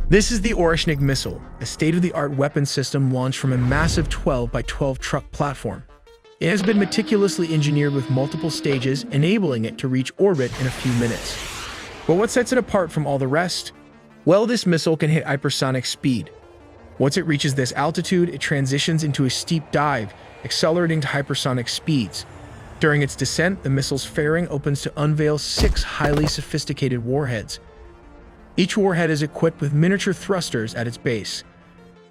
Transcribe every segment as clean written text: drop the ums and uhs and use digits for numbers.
This is the Oрешnik missile, a state-of-the-art weapon system launched from a massive 12 by 12 truck platform. It has been meticulously engineered with multiple stages, enabling it to reach orbit in a few minutes. But what sets it apart from all the rest? Well, this missile can hit hypersonic speed. Once it reaches this altitude, it transitions into a steep dive, accelerating to hypersonic speeds. During its descent, the missile's fairing opens to unveil 6 highly sophisticated warheads. Each warhead is equipped with miniature thrusters at its base.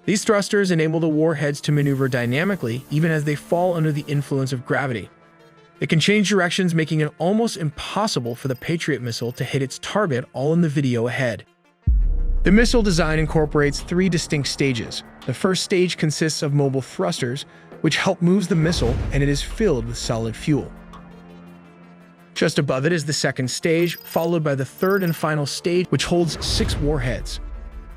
These thrusters enable the warheads to maneuver dynamically even as they fall under the influence of gravity. It can change directions, making it almost impossible for the Patriot missile to hit its target, all in the video ahead. The missile design incorporates 3 distinct stages. The first stage consists of mobile thrusters, which help move the missile, and it is filled with solid fuel. Just above it is the second stage, followed by the third and final stage, which holds 6 warheads,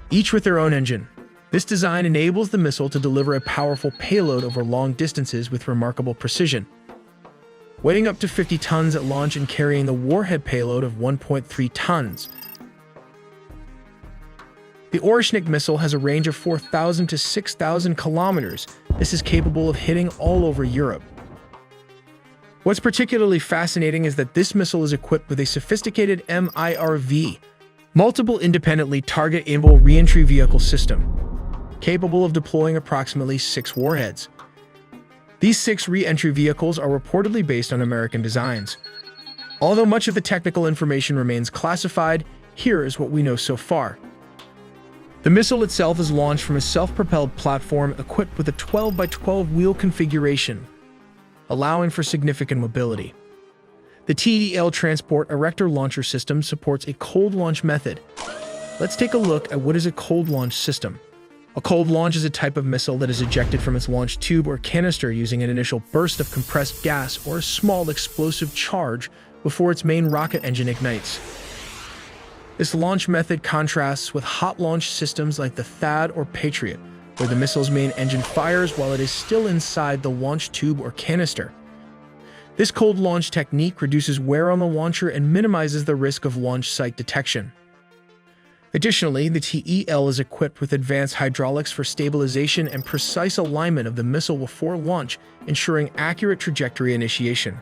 each with their own engine. This design enables the missile to deliver a powerful payload over long distances with remarkable precision, weighing up to 50 tons at launch and carrying the warhead payload of 1.3 tons. The Oрешnik missile has a range of 4,000 to 6,000 kilometers. This is capable of hitting all over Europe. What's particularly fascinating is that this missile is equipped with a sophisticated MIRV, multiple independently target-able re-entry vehicle system, capable of deploying approximately 6 warheads. These 6 re-entry vehicles are reportedly based on American designs. Although much of the technical information remains classified, here is what we know so far. The missile itself is launched from a self-propelled platform equipped with a 12 by 12 wheel configuration, allowing for significant mobility. The TEL Transport Erector Launcher System supports a cold launch method. Let's take a look at what is a cold launch system. A cold launch is a type of missile that is ejected from its launch tube or canister using an initial burst of compressed gas or a small explosive charge before its main rocket engine ignites. This launch method contrasts with hot launch systems like the THAAD or Patriot, where the missile's main engine fires while it is still inside the launch tube or canister. This cold launch technique reduces wear on the launcher and minimizes the risk of launch site detection. Additionally, the TEL is equipped with advanced hydraulics for stabilization and precise alignment of the missile before launch, ensuring accurate trajectory initiation.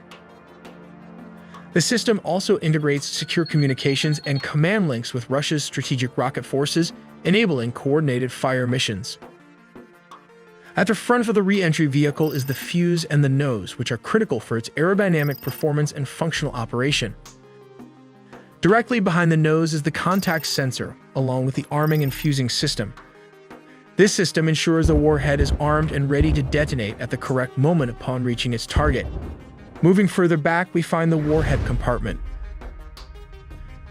The system also integrates secure communications and command links with Russia's strategic rocket forces, enabling coordinated fire missions. At the front of the re-entry vehicle is the fuse and the nose, which are critical for its aerodynamic performance and functional operation. Directly behind the nose is the contact sensor, along with the arming and fusing system. This system ensures the warhead is armed and ready to detonate at the correct moment upon reaching its target. Moving further back, we find the warhead compartment.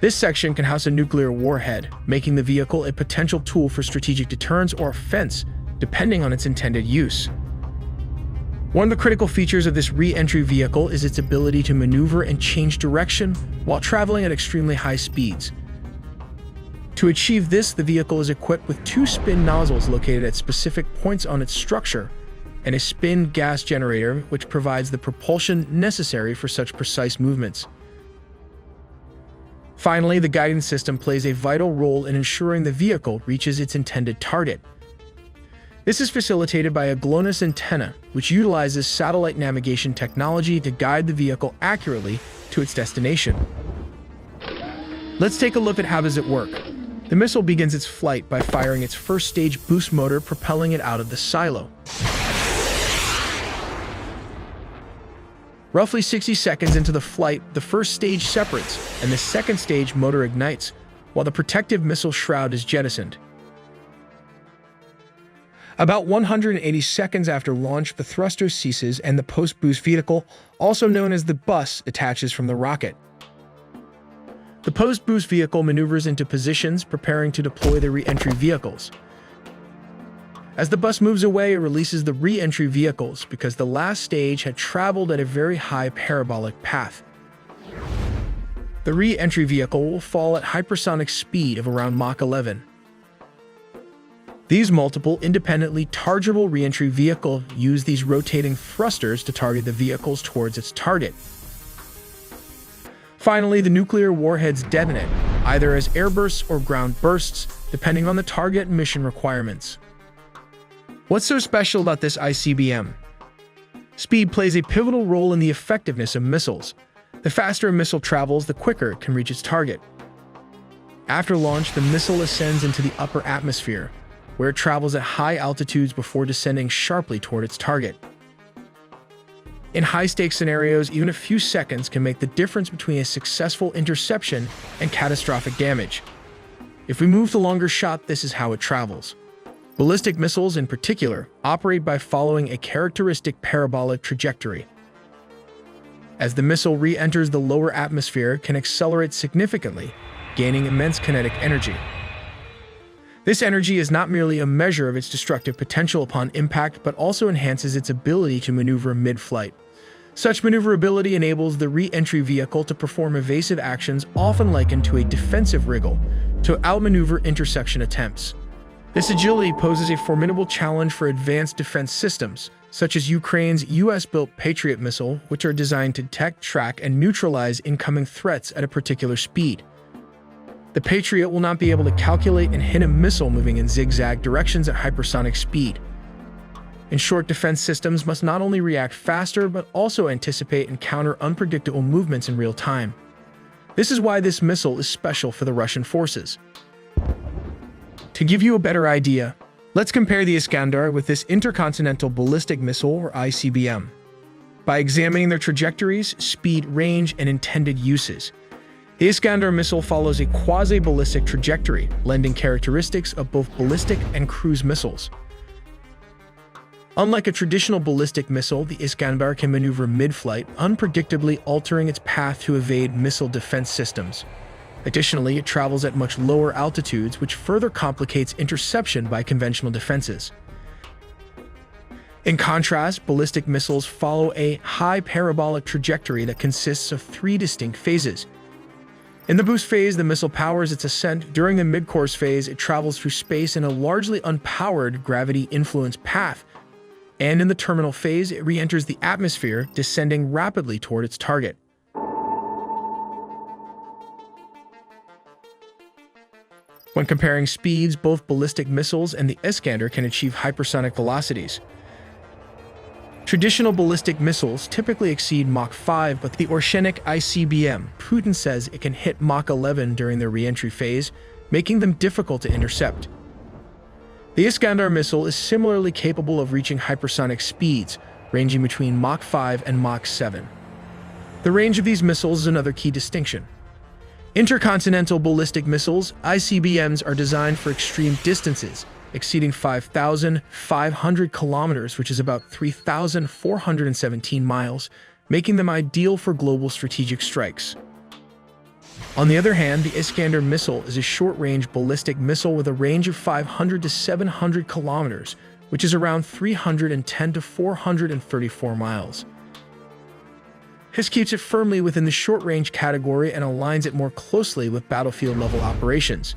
This section can house a nuclear warhead, making the vehicle a potential tool for strategic deterrence or offense, depending on its intended use. One of the critical features of this re-entry vehicle is its ability to maneuver and change direction while traveling at extremely high speeds. To achieve this, the vehicle is equipped with 2 spin nozzles located at specific points on its structure, and a spin gas generator which provides the propulsion necessary for such precise movements. Finally, the guidance system plays a vital role in ensuring the vehicle reaches its intended target. This is facilitated by a GLONASS antenna, which utilizes satellite navigation technology to guide the vehicle accurately to its destination. Let's take a look at how does it work. The missile begins its flight by firing its first stage boost motor, propelling it out of the silo. Roughly 60 seconds into the flight, the first stage separates, and the second stage motor ignites, while the protective missile shroud is jettisoned. About 180 seconds after launch, the thruster ceases and the post-boost vehicle, also known as the bus, attaches from the rocket. The post-boost vehicle maneuvers into positions, preparing to deploy the re-entry vehicles. As the bus moves away, it releases the re-entry vehicles because the last stage had traveled at a very high parabolic path. The re-entry vehicle will fall at hypersonic speed of around Mach 11. These multiple, independently targetable re-entry vehicles use these rotating thrusters to target the vehicles towards its target. Finally, the nuclear warheads detonate, either as air bursts or ground bursts, depending on the target and mission requirements. What's so special about this ICBM? Speed plays a pivotal role in the effectiveness of missiles. The faster a missile travels, the quicker it can reach its target. After launch, the missile ascends into the upper atmosphere, where it travels at high altitudes before descending sharply toward its target. In high-stakes scenarios, even a few seconds can make the difference between a successful interception and catastrophic damage. If we move to longer shot, this is how it travels. Ballistic missiles, in particular, operate by following a characteristic parabolic trajectory. As the missile re-enters the lower atmosphere, it can accelerate significantly, gaining immense kinetic energy. This energy is not merely a measure of its destructive potential upon impact, but also enhances its ability to maneuver mid-flight. Such maneuverability enables the re-entry vehicle to perform evasive actions often likened to a defensive wriggle, to outmaneuver interception attempts. This agility poses a formidable challenge for advanced defense systems, such as Ukraine's US-built Patriot missile, which are designed to detect, track, and neutralize incoming threats at a particular speed. The Patriot will not be able to calculate and hit a missile moving in zigzag directions at hypersonic speed. In short, defense systems must not only react faster, but also anticipate and counter unpredictable movements in real time. This is why this missile is special for the Russian forces. To give you a better idea, let's compare the Iskander with this intercontinental ballistic missile, or ICBM. By examining their trajectories, speed, range, and intended uses, the Iskander missile follows a quasi-ballistic trajectory, lending characteristics of both ballistic and cruise missiles. Unlike a traditional ballistic missile, the Iskander can maneuver mid-flight, unpredictably altering its path to evade missile defense systems. Additionally, it travels at much lower altitudes, which further complicates interception by conventional defenses. In contrast, ballistic missiles follow a high parabolic trajectory that consists of three distinct phases. In the boost phase, the missile powers its ascent. During the mid-course phase, it travels through space in a largely unpowered, gravity-influenced path. And in the terminal phase, it re-enters the atmosphere, descending rapidly toward its target. When comparing speeds, both ballistic missiles and the Iskander can achieve hypersonic velocities. Traditional ballistic missiles typically exceed Mach 5, but the Oрешnik ICBM, Putin says it can hit Mach 11 during their re-entry phase, making them difficult to intercept. The Iskander missile is similarly capable of reaching hypersonic speeds, ranging between Mach 5 and Mach 7. The range of these missiles is another key distinction. Intercontinental ballistic missiles, ICBMs, are designed for extreme distances, exceeding 5,500 kilometers, which is about 3,417 miles, making them ideal for global strategic strikes. On the other hand, the Iskander missile is a short-range ballistic missile with a range of 500 to 700 kilometers, which is around 310 to 434 miles. This keeps it firmly within the short-range category and aligns it more closely with battlefield-level operations.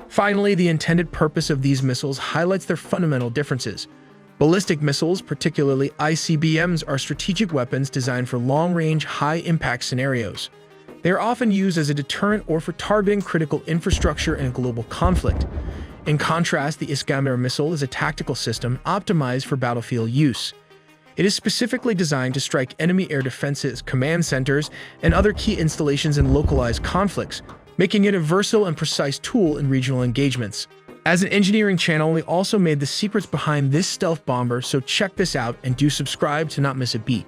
Finally, the intended purpose of these missiles highlights their fundamental differences. Ballistic missiles, particularly ICBMs, are strategic weapons designed for long-range, high-impact scenarios. They are often used as a deterrent or for targeting critical infrastructure in a global conflict. In contrast, the Iskander missile is a tactical system optimized for battlefield use. It is specifically designed to strike enemy air defenses, command centers, and other key installations in localized conflicts, making it a versatile and precise tool in regional engagements. As an engineering channel, we also made the secrets behind this stealth bomber, so check this out and do subscribe to not miss a beat.